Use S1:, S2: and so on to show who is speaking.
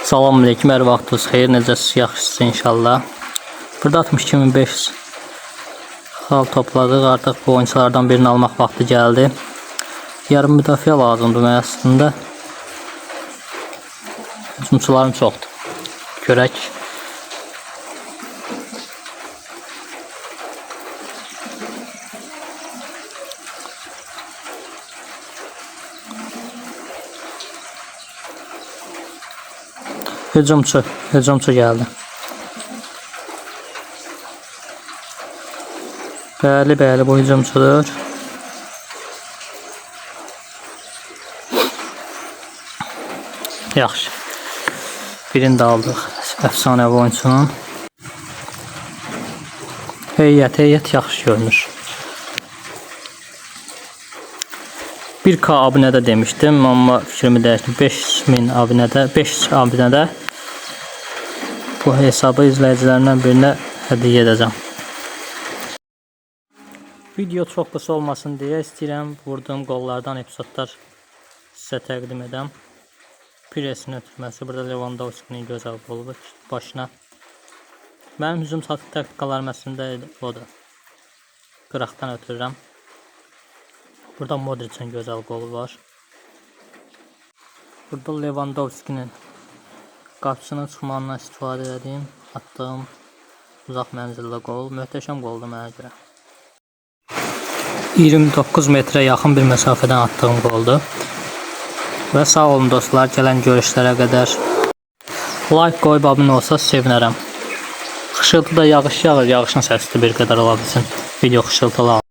S1: Salamünaleyküm, hər vaxtınız xeyir, necəsiz, yaxşısınız inşallah. Burada 62.500 xal topladıq, artıq bu oyunculardan birini almaq vaxtı gəldi. Yarım müdafiə lazımdır mənə əslində. Hücumçularım çoxdur. Görək. Hücumçu geldi. Bəli, bu hücumçudur. Yaxşı. Birini də aldıq. Əfsanəvi oyunçunun. Heyət yaxşı görünür. 1K abunədə demişdim, amma fikrimi dəyişdim. 5.000 abunədə, 500 abunədə bu hesabı izləyicilərimdən birinə hədiyyə edəcəm. Video çox qısa olmasın deyə istəyirəm vurduğum qollardan epizodlar sizə təqdim edəm. Piresinin ötürməsi, burada Lewandowski'nin gözəl qolu başına. Mənim hücum taktikalarım əslində odur. Qıraqdan ötürürəm. Burada Modric'in gözəl qolu var. Burada Lewandowski'nin qapçının çıxmanından istifadə edeyim. Attığım uzaq mənzilli qol. Möhtəşəm qoldur mənə görə. 29 metrə yaxın bir məsafədən attığım qoldur. Və sağ olun dostlar, gələn görüşlərə qədər. Like qoyub abunə olsa sevinərəm. Xışıltıda yağış yağır, yağışın səsi bir qədər ola bilsin. Video xışıltılı.